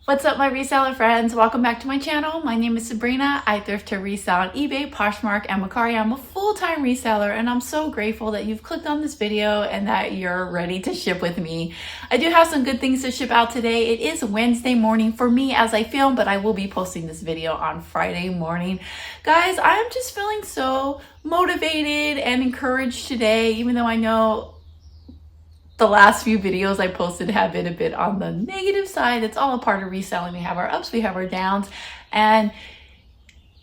What's up, my reseller friends? Welcome back to my channel. My name is Sabrina. I thrift to resell on eBay, Poshmark, and Mercari. I'm a full-time reseller, and I'm so grateful that you've clicked on this video and that you're ready to ship with me. I do have some good things to ship out today. It is Wednesday morning for me as I film, but I will be posting this video on Friday morning. Guys, I'm just feeling so motivated and encouraged today, even though I know the last few videos I posted have been a bit on the negative side. It's all a part of reselling. We have our ups, we have our downs, and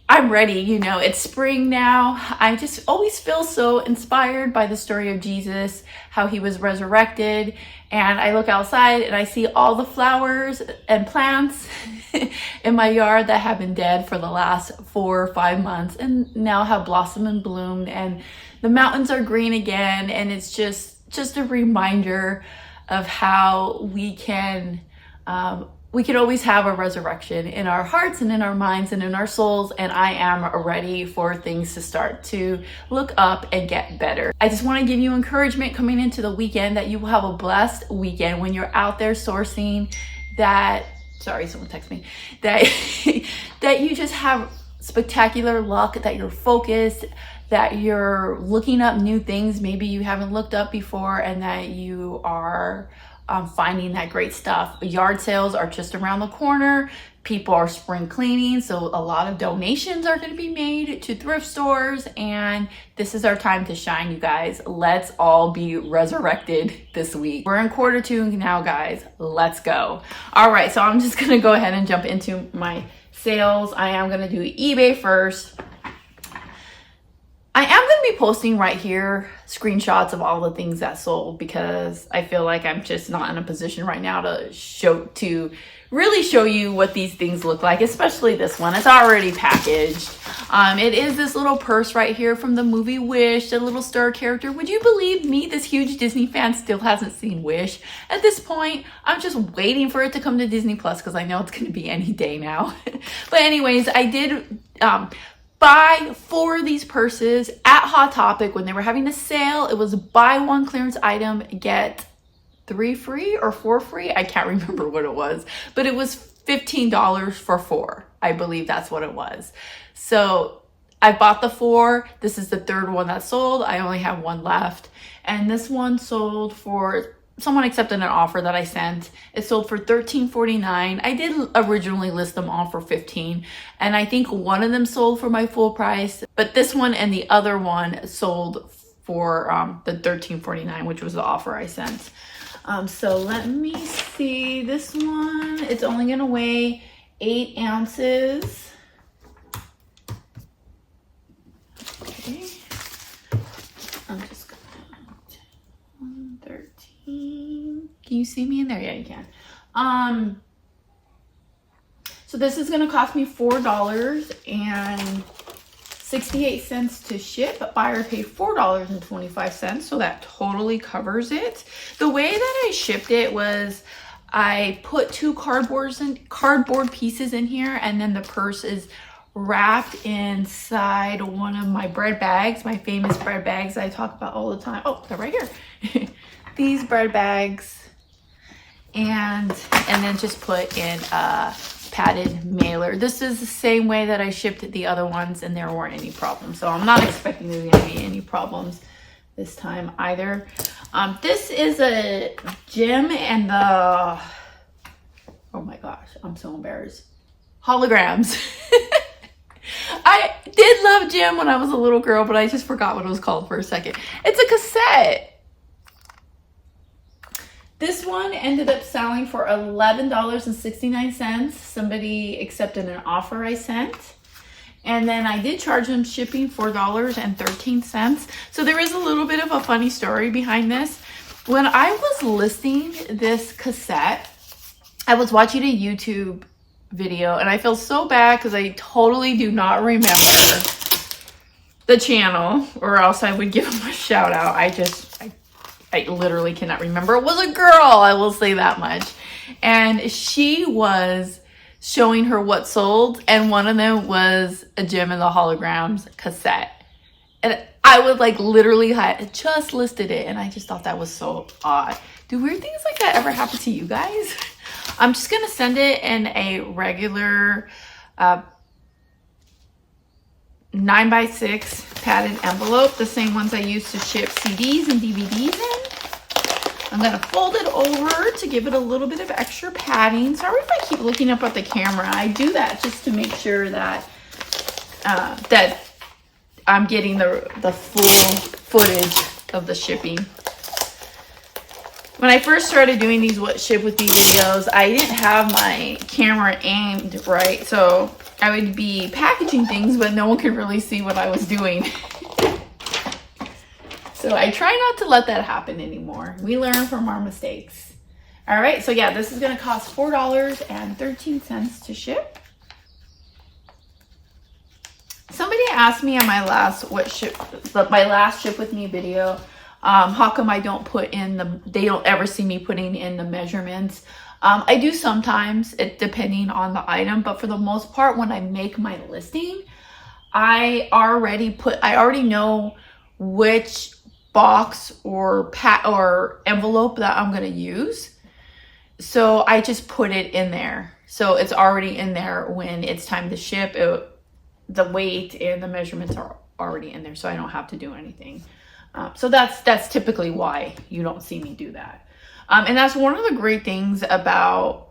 I'm ready. You know, it's spring now. I just always feel so inspired by the story of Jesus, how he was resurrected. And I look outside and I see all the flowers and plants in my yard that have been dead for the last 4 or 5 months and now have blossomed and bloomed, and the mountains are green again. And it's just a reminder of how we can always have a resurrection in our hearts and in our minds and in our souls. And I am ready for things to start to look up and get better. I just want to give you encouragement coming into the weekend that you will have a blessed weekend when you're out there sourcing, that, sorry, someone texted me, that you just have spectacular luck, that you're focused, that you're looking up new things maybe you haven't looked up before, and that you are finding that great stuff. Yard sales are just around the corner. People are spring cleaning, so a lot of donations are going to be made to thrift stores, and this is our time to shine, you guys. Let's all be resurrected this week. We're in quarter 2 now, guys. Let's go. All right, so I'm just going to go ahead and jump into my sales. I am going to do eBay first. I am going to be posting right here screenshots of all the things that sold, because I feel like I'm just not in a position right now to really show you what these things look like, especially this one. It's already packaged. It is this little purse right here from the movie Wish, the little star character. Would you believe me, this huge Disney fan still hasn't seen Wish? At this point, I'm just waiting for it to come to Disney Plus because I know it's going to be any day now. But anyways, I did buy 4 of these purses at Hot Topic when they were having a sale. It was buy 1 clearance item, get 3 free or 4 free. I can't remember what it was, but it was $15 for 4. I believe that's what it was. So I bought the 4. This is the 3rd one that sold. I only have 1 left. And this one sold for, someone accepted an offer that I sent. It sold for $13.49. I did originally list them all for $15, and I think one of them sold for my full price, but this one and the other one sold for the $13.49, which was the offer I sent. So let me see this one. It's only gonna weigh 8 ounces. Okay. I'm just gonna 13. Can you see me in there? Yeah, you can. So this is gonna cost me $4.68 to ship. Buyer paid $4.25, so that totally covers it. The way that I shipped it was I put 2 cardboard pieces in here, and then the purse is wrapped inside one of my bread bags, my famous bread bags I talk about all the time. Oh, they're right here. These bread bags, and then just put in a padded mailer. This is the same way that I shipped the other ones, and there weren't any problems, so I'm not expecting there's gonna be any problems this time either. This is a gem and the, oh my gosh, I'm so embarrassed, holograms. I did love gem when I was a little girl, but I just forgot what it was called for a second. It's a cassette. This one ended up selling for $11.69. Somebody accepted an offer I sent. And then I did charge them shipping $4.13. So there is a little bit of a funny story behind this. When I was listing this cassette, I was watching a YouTube video, and I feel so bad because I totally do not remember the channel, or else I would give them a shout out. I literally cannot remember. It was a girl, I will say that much. And she was showing her what sold, and one of them was a Gem and the Holograms cassette. And I would like literally had just listed it, and I just thought that was so odd. Do weird things like that ever happen to you guys? I'm just gonna send it in a regular 9x6 padded envelope, the same ones I use to ship CDs and DVDs in. I'm gonna fold it over to give it a little bit of extra padding. Sorry if I keep looking up at the camera. I do that just to make sure that that I'm getting the full footage of the shipping. When I first started doing these What Ship With Me videos, I didn't have my camera aimed right, so I would be packaging things, but no one could really see what I was doing. So I try not to let that happen anymore. We learn from our mistakes. All right, so yeah, this is gonna cost $4.13 to ship. Somebody asked me on my last Ship With Me video, how come I don't put in they don't ever see me putting in the measurements. I do sometimes, depending on the item, but for the most part, when I make my listing, I already know which box or envelope that I'm gonna use. So I just put it in there. So it's already in there when it's time to ship. The weight and the measurements are already in there, so I don't have to do anything. So that's typically why you don't see me do that. And that's one of the great things about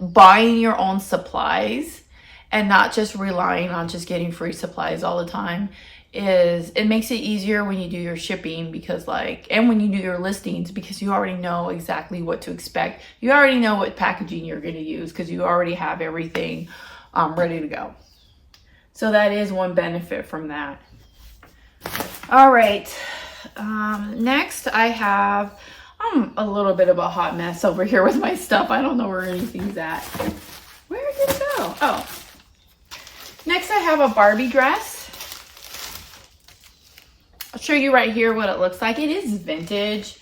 buying your own supplies and not just relying on just getting free supplies all the time, is it makes it easier when you do your shipping, because and when you do your listings, because you already know exactly what to expect. You already know what packaging you're going to use because you already have everything ready to go. So that is one benefit from that. All right. Next I have, I'm a little bit of a hot mess over here with my stuff. I don't know where anything's at. Where did it go? Oh. Next I have a Barbie dress. I'll show you right here what it looks like. It is vintage.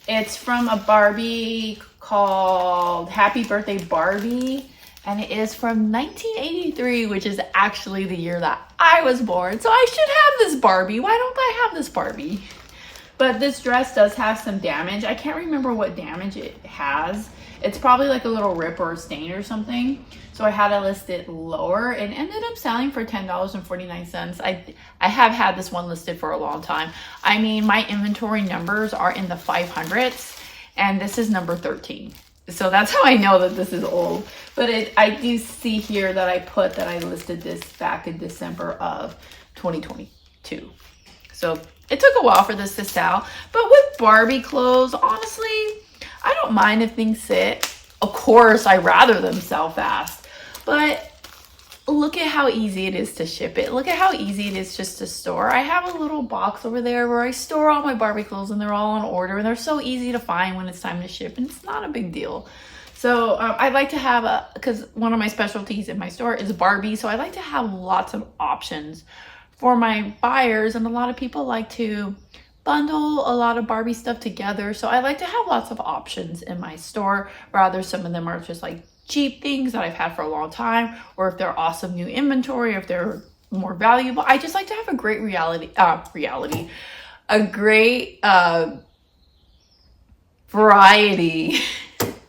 It's from a Barbie called Happy Birthday Barbie. And it is from 1983, which is actually the year that I was born. So I should have this Barbie. Why don't I have this Barbie? But this dress does have some damage. I can't remember what damage it has. It's probably like a little rip or a stain or something. So I had to list it lower and ended up selling for $10.49. I have had this one listed for a long time. I mean, my inventory numbers are in the 500s, and this is number 13. So that's how I know that this is old. But I do see here that I put that I listed this back in December of 2022. So it took a while for this to sell. But with Barbie clothes, honestly, I don't mind if things sit. Of course, I'd rather them sell fast. But look at how easy it is to ship it. Look at how easy it is just to store. I have a little box over there where I store all my Barbie clothes, and they're all on order, and they're so easy to find when it's time to ship, and it's not a big deal. So I'd like to have because one of my specialties in my store is Barbie, so I like to have lots of options for my buyers, and a lot of people like to bundle a lot of Barbie stuff together. So I like to have lots of options in my store, rather some of them are just like cheap things that I've had for a long time, or if they're awesome new inventory, or if they're more valuable. I just like to have a great a great variety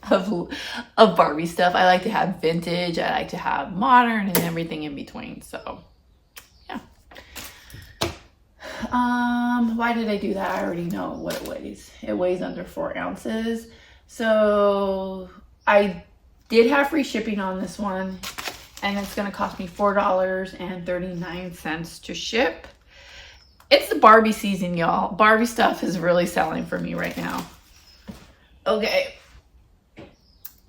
of Barbie stuff. I like to have vintage, I like to have modern, and everything in between. So yeah. Why did I do that? I already know what it weighs. It weighs under 4 ounces. So I did have free shipping on this one, and it's going to cost me $4.39 to ship. It's the Barbie season, y'all. Barbie stuff is really selling for me right now. Okay.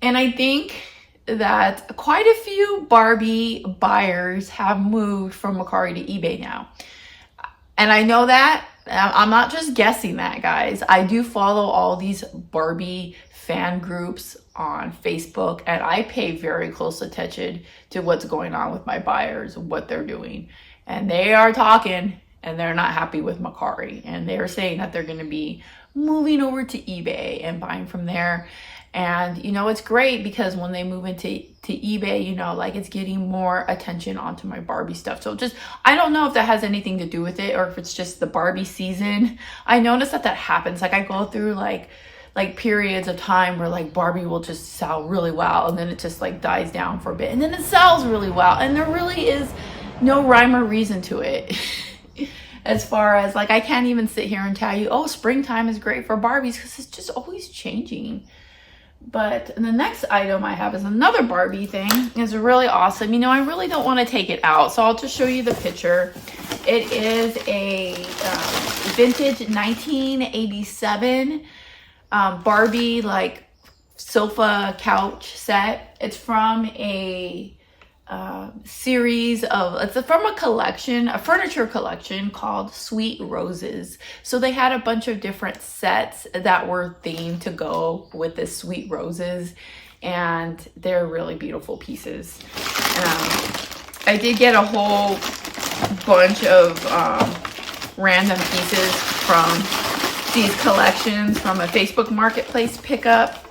And I think that quite a few Barbie buyers have moved from Mercari to eBay now. And I know that. I'm not just guessing that, guys. I do follow all these Barbie fan groups on Facebook, and I pay very close attention to what's going on with my buyers, what they're doing. And they are talking, and they're not happy with Mercari. And they're saying that they're going to be moving over to eBay and buying from there. And, you know, it's great because when they move into eBay, you know, like it's getting more attention onto my Barbie stuff. So just, I don't know if that has anything to do with it or if it's just the Barbie season. I noticed that happens. Like I go through like like periods of time where like Barbie will just sell really well, and then it just like dies down for a bit, and then it sells really well, and there really is no rhyme or reason to it. As far as like, I can't even sit here and tell you, oh, springtime is great for Barbies, because it's just always changing. But the next item I have is another Barbie thing. It's really awesome. You know, I really don't want to take it out, so I'll just show you the picture. It is a vintage 1987 Barbie like sofa couch set. It's from a series of, it's from a collection, a furniture collection called Sweet Roses. So they had a bunch of different sets that were themed to go with this Sweet Roses, and they're really beautiful pieces. I did get a whole bunch of random pieces from these collections from a Facebook Marketplace pickup.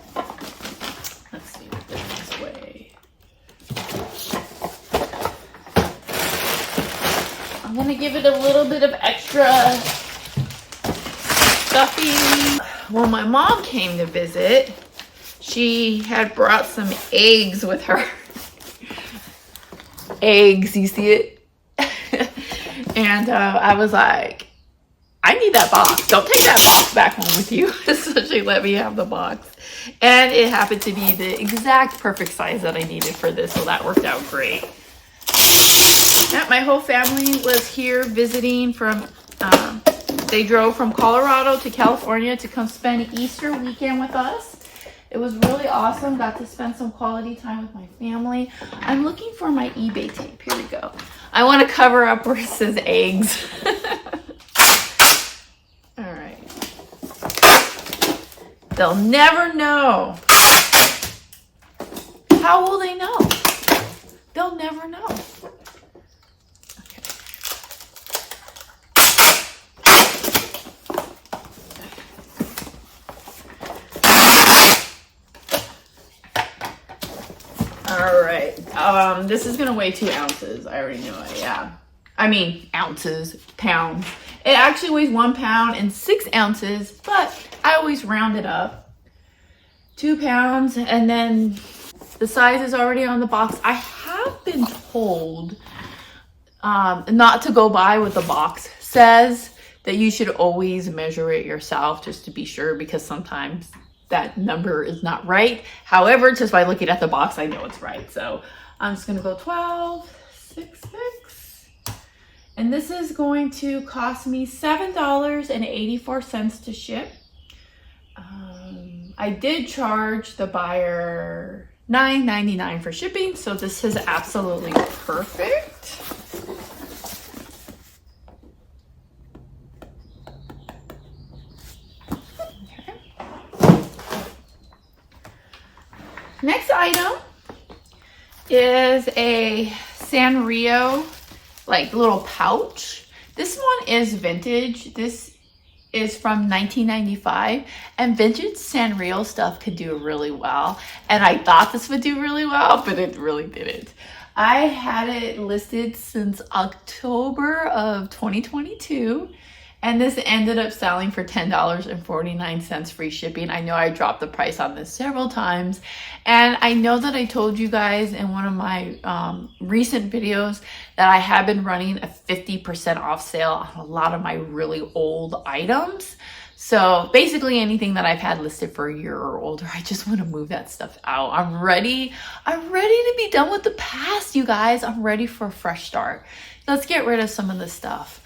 I'm gonna give it a little bit of extra stuffing. When my mom came to visit, she had brought some eggs with her. Eggs, you see it? And I was like, I need that box. Don't take that box back home with you. So she let me have the box. And it happened to be the exact perfect size that I needed for this, so that worked out great. Yeah, my whole family was here visiting from, they drove from Colorado to California to come spend Easter weekend with us. It was really awesome. Got to spend some quality time with my family. I'm looking for my eBay tape. Here we go. I want to cover up where it says eggs. All right. They'll never know. How will they know? They'll never know. All right, this is gonna weigh 2 ounces. I already know it, yeah. I mean, ounces, pounds. It actually weighs 1 pound and 6 ounces, but I always round it up. 2 pounds, and then the size is already on the box. I have been told not to go by what the box says, that you should always measure it yourself just to be sure, because sometimes that number is not right. However, just by looking at the box, I know it's right. So I'm just gonna go 12.66. And this is going to cost me $7.84 to ship. I did charge the buyer $9.99 for shipping, so this is absolutely perfect. Next item is a Sanrio like little pouch. This one is vintage. This is from 1995, and vintage Sanrio stuff could do really well. And I thought this would do really well, but it really didn't. I had it listed since October of 2022. And this ended up selling for $10.49 free shipping. I know I dropped the price on this several times. And I know that I told you guys in one of my recent videos that I have been running a 50% off sale on a lot of my really old items. So basically anything that I've had listed for a year or older, I just want to move that stuff out. I'm ready to be done with the past, you guys. I'm ready for a fresh start. Let's get rid of some of this stuff.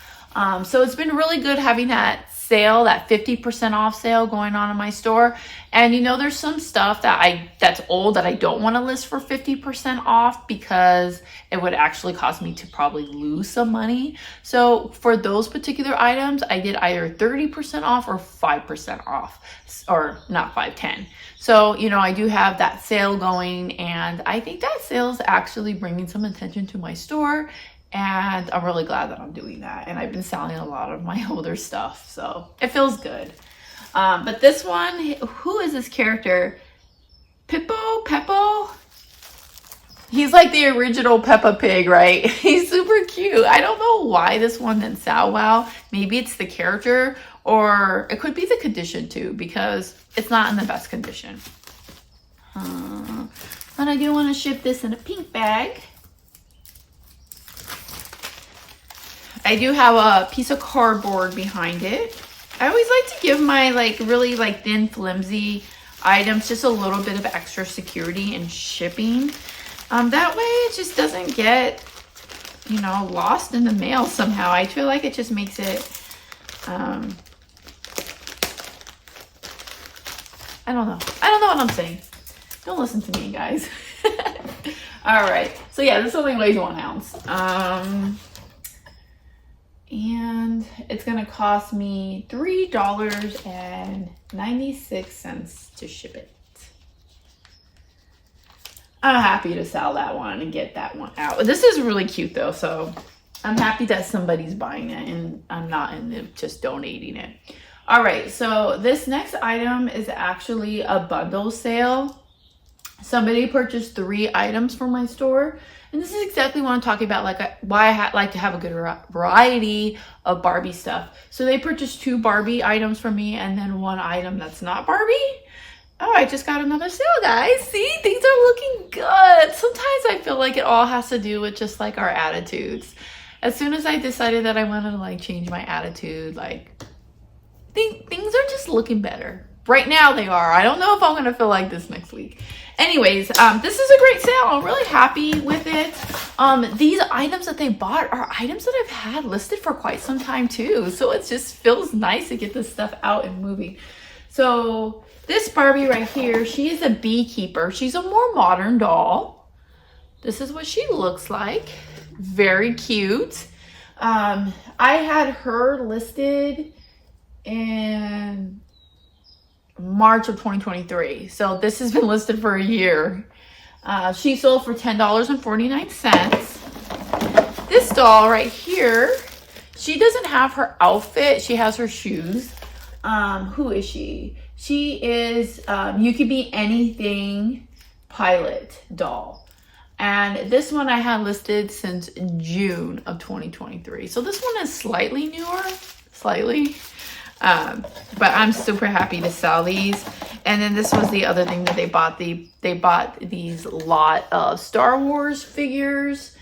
So it's been really good having that sale, that 50% off sale going on in my store. And you know, there's some stuff that's old that I don't want to list for 50% off, because it would actually cause me to probably lose some money. So for those particular items, I did either 30% off or 5% off, or not 5, 10. So, you know, I do have that sale going, and I think that sale is actually bringing some attention to my store. And I'm really glad that I'm doing that. And I've been selling a lot of my older stuff, so it feels good. But this one, who is this character? Peppo? He's like the original Peppa Pig, right? He's super cute. I don't know why this one didn't sell well. Maybe it's the character, or it could be the condition too, because it's not in the best condition. But I do want to ship this in a pink bag. I do have a piece of cardboard behind it. I always like to give my like really like thin, flimsy items just a little bit of extra security in shipping. That way it just doesn't get, you know, lost in the mail somehow. I feel like it just makes it, I don't know. I don't know what I'm saying. Don't listen to me, guys. All right. So yeah, this only weighs 1 ounce. And it's going to cost me $3.96 to ship it. I'm happy to sell that one and get that one out. This is really cute though, so I'm happy that somebody's buying it and I'm not just donating it. All right, so this next item is actually a bundle sale. Somebody purchased 3 items from my store, and this is exactly what I'm talking about, like why I like to have a good variety of Barbie stuff. So they purchased 2 Barbie items from me and then 1 item that's not Barbie. Oh, I just got another sale, guys. See, things are looking good. Sometimes I feel like it all has to do with just like our attitudes. As soon as I decided that I wanted to like change my attitude, like things are just looking better. Right now they are. I don't know if I'm going to feel like this next week. Anyways, this is a great sale. I'm really happy with it. These items that they bought are items that I've had listed for quite some time too. So it just feels nice to get this stuff out and moving. So this Barbie right here, she is a beekeeper. She's a more modern doll. This is what she looks like. Very cute. I had her listed in March of 2023. So this has been listed for a year. She sold for $10.49. This doll right here, she doesn't have her outfit. She has her shoes. Who is she? She is You Could Be Anything Pilot doll. And this one I had listed since June of 2023. So this one is slightly newer, slightly. But I'm super happy to sell these. And then this was the other thing that they bought. They bought these lot of Star Wars figures.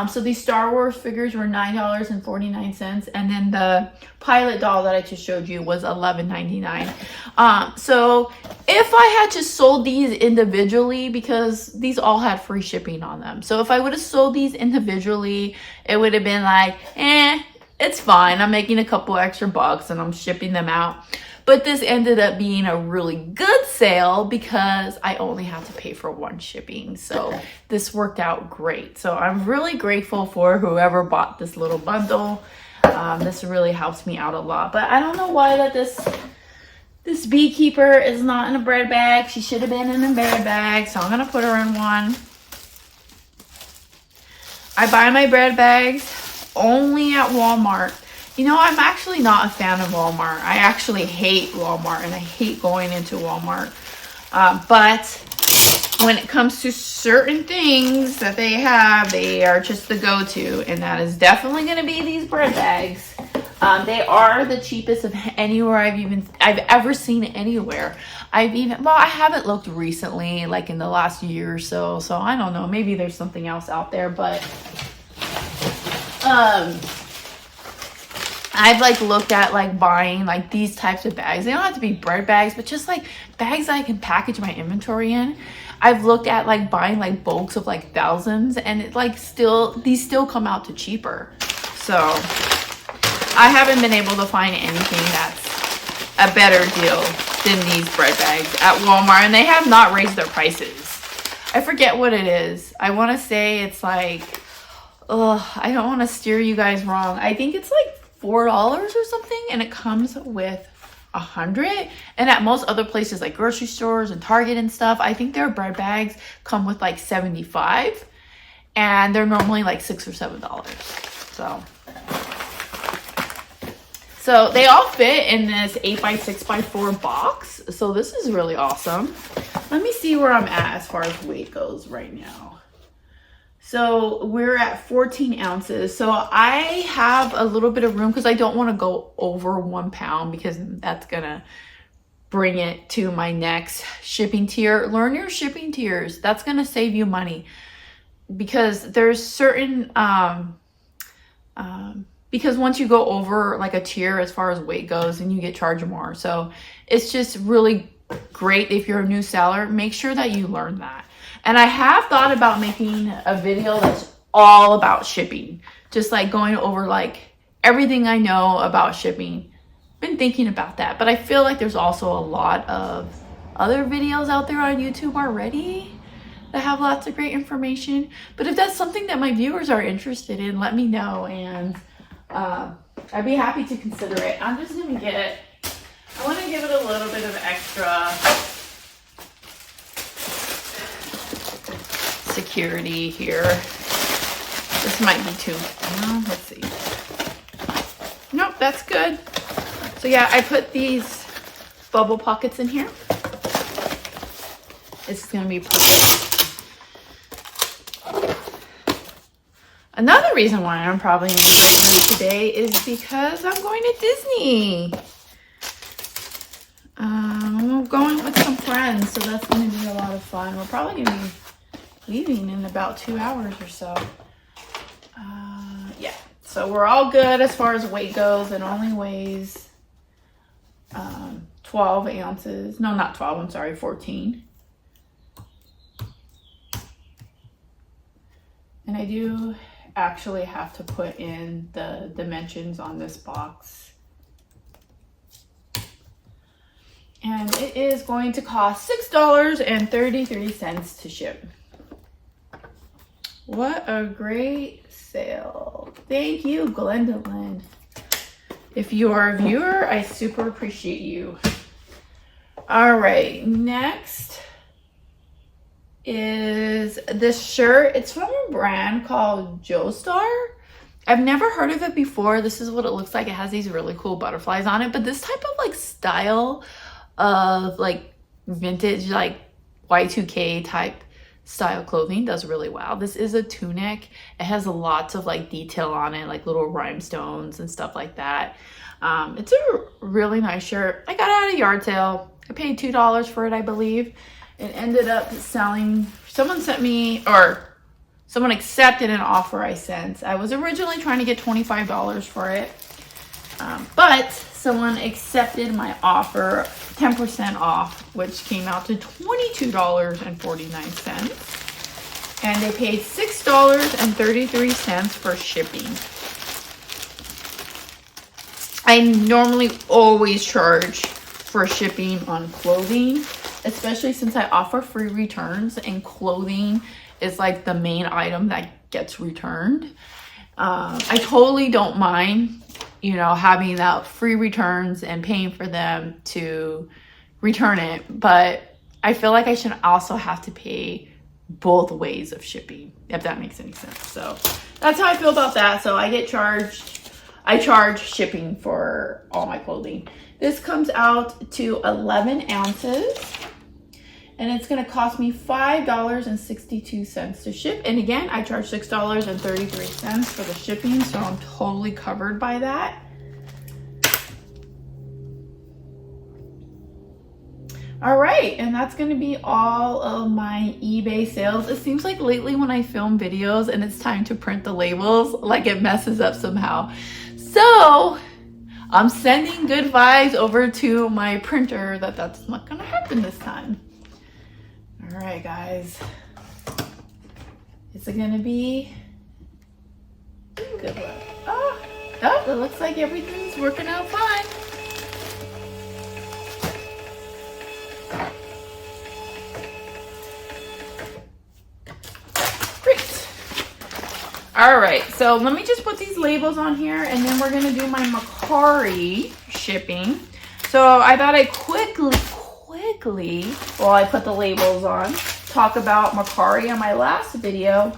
So these Star Wars figures were $9.49, and then the pilot doll that I just showed you was $11.99. So if I had just sold these individually, because these all had free shipping on them, so if I would have sold these individually, it would have been like, it's fine. I'm making a couple extra bucks and I'm shipping them out. But this ended up being a really good sale because I only had to pay for 1 shipping. So this worked out great. So I'm really grateful for whoever bought this little bundle. This really helps me out a lot. But I don't know why that this beekeeper is not in a bread bag. She should have been in a bread bag. So I'm going to put her in one. I buy my bread bags only at Walmart. You know, I'm actually not a fan of Walmart. I actually hate Walmart and I hate going into Walmart. But when it comes to certain things that they have, they are just the go-to. And that is definitely going to be these bread bags. They are the cheapest of anywhere I've ever seen anywhere. I haven't looked recently, like in the last year or so. So I don't know. Maybe there's something else out there, but I've like looked at like buying like these types of bags. They don't have to be bread bags, but just like bags that I can package my inventory in. I've looked at like buying like bulks of like thousands, and it like these still come out to cheaper. So I haven't been able to find anything that's a better deal than these bread bags at Walmart, and they have not raised their prices. I forget what it is. I want to say it's like, I don't want to steer you guys wrong. I think it's like $4 or something, and it comes with 100. And at most other places like grocery stores and Target and stuff, I think their bread bags come with like 75, and they're normally like $6 or $7. So they all fit in this 8x6x4 box. So this is really awesome. Let me see where I'm at as far as weight goes right now. So we're at 14 ounces. So I have a little bit of room because I don't want to go over 1 pound because that's gonna bring it to my next shipping tier. Learn your shipping tiers. That's gonna save you money because there's certain because once you go over like a tier as far as weight goes, and you get charged more. So it's just really great if you're a new seller. Make sure that you learn that. And I have thought about making a video that's all about shipping, just like going over like everything I know about shipping. Been thinking about that, but I feel like there's also a lot of other videos out there on YouTube already that have lots of great information. But if that's something that my viewers are interested in, let me know, and I'd be happy to consider it. I'm just gonna I want to give it a little bit of extra security here. This might be too, let's see. Nope, that's good. So yeah, I put these bubble pockets in here. It's gonna be perfect. Another reason why I'm probably in a great mood today is because I'm going to Disney. I'm going with some friends, so that's going to be a lot of fun. We're probably going to be leaving in about 2 hours or so. Yeah, so we're all good as far as weight goes. It only weighs 12 ounces. No, not 12, I'm sorry, 14. And I do actually have to put in the dimensions on this box. And it is going to cost $6.33 to ship. What a great sale. Thank you, Gwendolyn. If you are a viewer, I super appreciate you. All right, next is this shirt. It's from a brand called Joestar. I've never heard of it before. This is what it looks like. It has these really cool butterflies on it, but this type of like style of like vintage, like Y2K type style clothing does really well. This is a tunic. It has lots of like detail on it, like little rhinestones and stuff like that. It's a really nice shirt. I got it at a yard sale. I paid $2 for it, I believe. It ended up selling, someone accepted an offer I sent. I was originally trying to get $25 for it, but someone accepted my offer, 10% off, which came out to $22.49. And they paid $6.33 for shipping. I normally always charge for shipping on clothing, especially since I offer free returns, and clothing is like the main item that gets returned. I totally don't mind, you know, having that free returns and paying for them to return it, but I feel like I should also have to pay both ways of shipping, if that makes any sense. So that's how I feel about that. So I charge shipping for all my clothing. This comes out to 11 ounces, and it's going to cost me $5.62 to ship. And again, I charge $6.33 for the shipping, so I'm totally covered by that. All right, and that's going to be all of my eBay sales. It seems like lately when I film videos and it's time to print the labels, like it messes up somehow. So I'm sending good vibes over to my printer that's not going to happen this time. All right, guys. Is it going to be a good one? Oh, it looks like everything's working out fine. Great. All right, so let me just put these labels on here, and then we're going to do my Mercari shipping. So I thought I'd quickly, while I put the labels on, talk about Mercari. On my last video,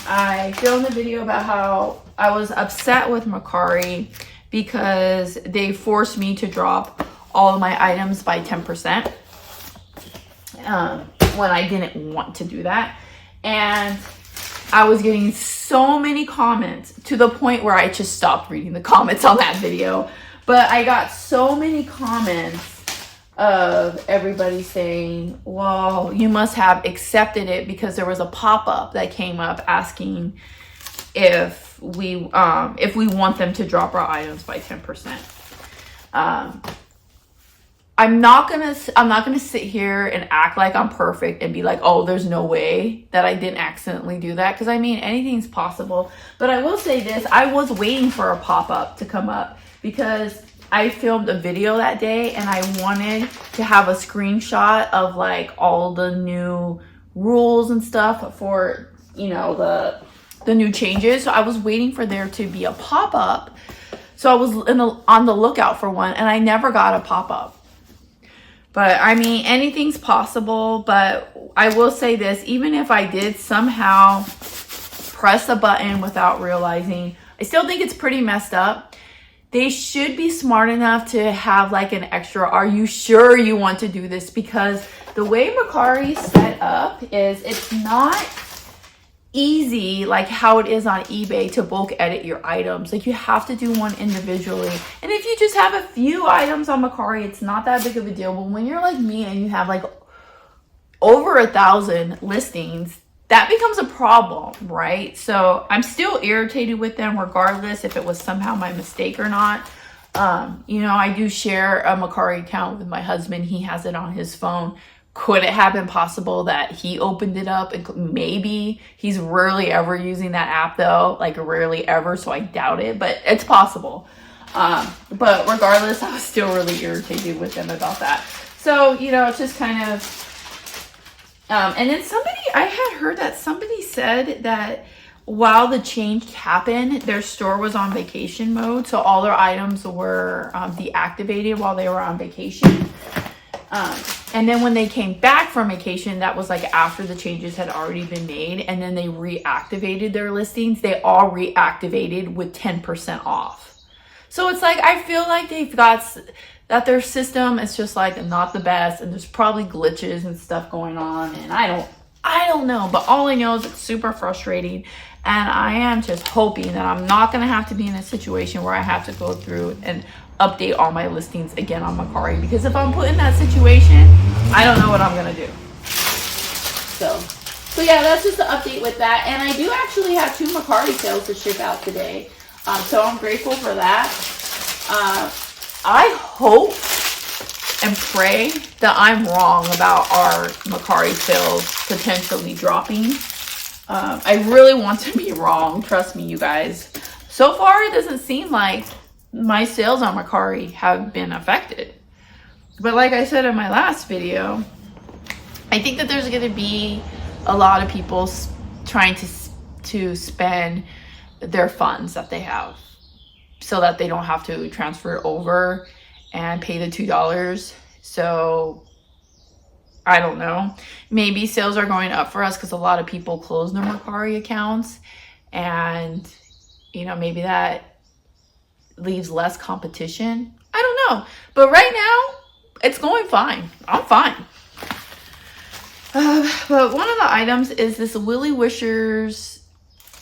I filmed a video about how I was upset with Mercari because they forced me to drop all of my items by 10% when I didn't want to do that. And I was getting so many comments to the point where I just stopped reading the comments on that video. But I got so many comments of everybody saying, well, you must have accepted it because there was a pop-up that came up asking if we want them to drop our items by 10%. I'm not gonna sit here and act like I'm perfect and be like, oh, there's no way that I didn't accidentally do that, because I mean, anything's possible. But I will say this, I was waiting for a pop-up to come up because I filmed a video that day and I wanted to have a screenshot of like all the new rules and stuff for, you know, the new changes. So I was waiting for there to be a pop-up. So I was on the lookout for one, and I never got a pop-up. But I mean, anything's possible. But I will say this, even if I did somehow press a button without realizing, I still think it's pretty messed up. They should be smart enough to have like an extra, are you sure you want to do this? Because the way Mercari's set up is it's not easy like how it is on eBay to bulk edit your items. Like you have to do one individually. And if you just have a few items on Mercari, it's not that big of a deal. But when you're like me and you have like over 1,000 listings, that becomes a problem, right? So I'm still irritated with them regardless if it was somehow my mistake or not. You know, I do share a Mercari account with my husband. He has it on his phone. Could it have been possible that he opened it up? And maybe. He's rarely ever using that app though, like rarely ever, so I doubt it, but it's possible. But regardless, I was still really irritated with them about that. So, you know, it's just kind of, and then I had heard that somebody said that while the change happened, their store was on vacation mode. So all their items were deactivated while they were on vacation. And then when they came back from vacation, that was like after the changes had already been made. And then they reactivated their listings. They all reactivated with 10% off. So it's like, I feel like they've got that their system is just like not the best. And there's probably glitches and stuff going on. And I don't know. But all I know is it's super frustrating. And I am just hoping that I'm not going to have to be in a situation where I have to go through and update all my listings again on Mercari, because if I'm put in that situation, I don't know what I'm gonna do. So yeah, that's just the update with that. And I do actually have 2 Mercari sales to ship out today, so I'm grateful for that. I hope and pray that I'm wrong about our Mercari sales potentially dropping. I really want to be wrong, trust me, you guys. So far, it doesn't seem like my sales on Mercari have been affected. But like I said in my last video, I think that there's going to be a lot of people trying to spend their funds that they have so that they don't have to transfer it over and pay the $2. So I don't know. Maybe sales are going up for us because a lot of people close their Mercari accounts, and you know, maybe that leaves less competition. I don't know. But right now, it's going fine. I'm fine. But one of the items is this Willy Wishers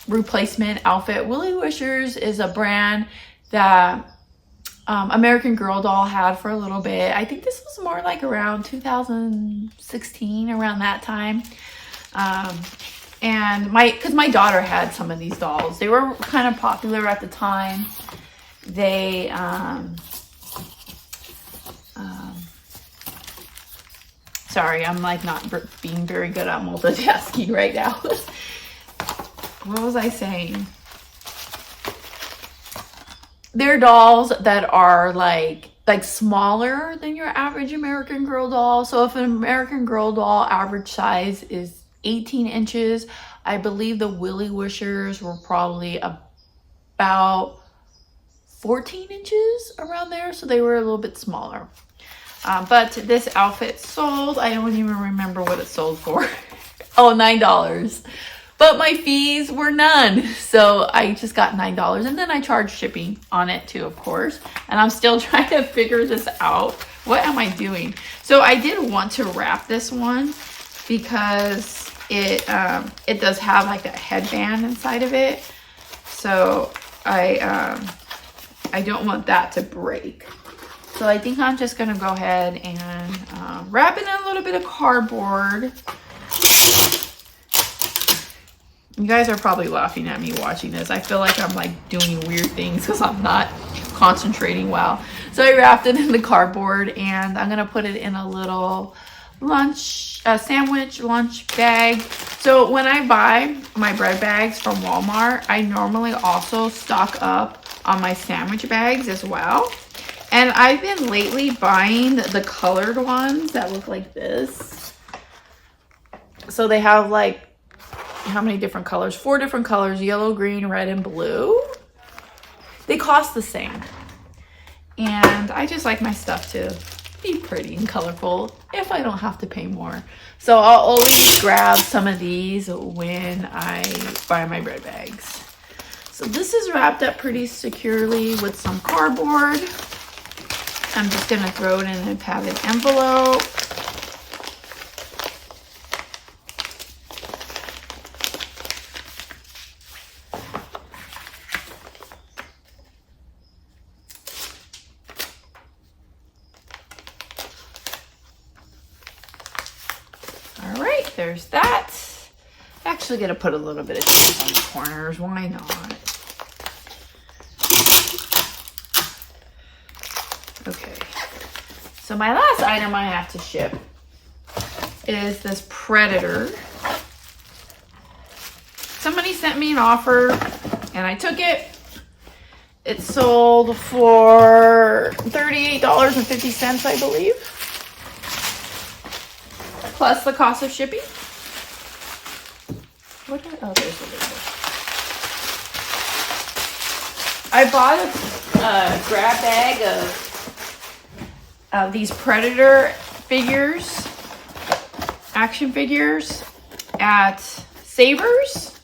replacement outfit. Willy Wishers is a brand that American Girl doll had for a little bit. I think this was more like around 2016, around that time. And because my daughter had some of these dolls. They were kind of popular at the time. They sorry, I'm like not being very good at multitasking right now. What was I saying? They're dolls that are like smaller than your average American Girl doll. So if an American Girl doll average size is 18 inches, I believe the Willy Wishers were probably about 14 inches around there, so they were a little bit smaller. But this outfit sold, I don't even remember what it sold for. Oh, $9. But my fees were none, so I just got $9, and then I charged shipping on it too, of course. And I'm still trying to figure this out. What am I doing? So I did want to wrap this one because it does have like a headband inside of it. So I don't want that to break. So I think I'm just gonna go ahead and wrap it in a little bit of cardboard. You guys are probably laughing at me watching this. I feel like I'm like doing weird things because I'm not concentrating well. So I wrapped it in the cardboard, and I'm gonna put it in a little sandwich lunch bag. So when I buy my bread bags from Walmart, I normally also stock up on my sandwich bags as well. And I've been lately buying the colored ones that look like this. So they have like, how many different colors? 4 different colors: yellow, green, red, and blue. They cost the same. And I just like my stuff to be pretty and colorful if I don't have to pay more. So I'll always grab some of these when I buy my bread bags. So this is wrapped up pretty securely with some cardboard. I'm just gonna throw it in a padded envelope. All right, there's that. Actually gonna put a little bit of tape on the corners, why not? Okay, so my last item I have to ship is this Predator. Somebody sent me an offer and I took it. It sold for $38.50, I believe, plus the cost of shipping. What did, oh, there's the label. I bought a grab bag of these Predator figures, action figures, at Savers,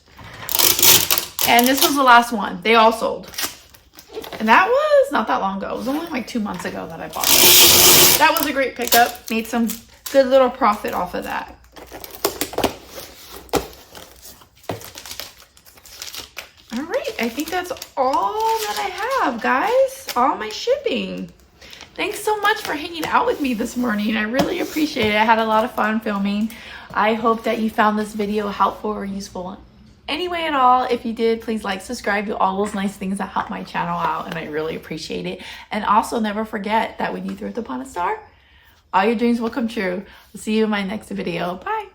and this was the last one. They all sold, and that was not that long ago. It was only like 2 months ago that I bought it. That was a great pickup. Made some good little profit off of that. All right, I think that's all that I have, guys. All my shipping. Thanks so much for hanging out with me this morning. I really appreciate it. I had a lot of fun filming. I hope that you found this video helpful or useful anyway at all. If you did, please like, subscribe, do all those nice things that help my channel out, and I really appreciate it. And also never forget that when you thrift upon a star, all your dreams will come true. I'll see you in my next video. Bye.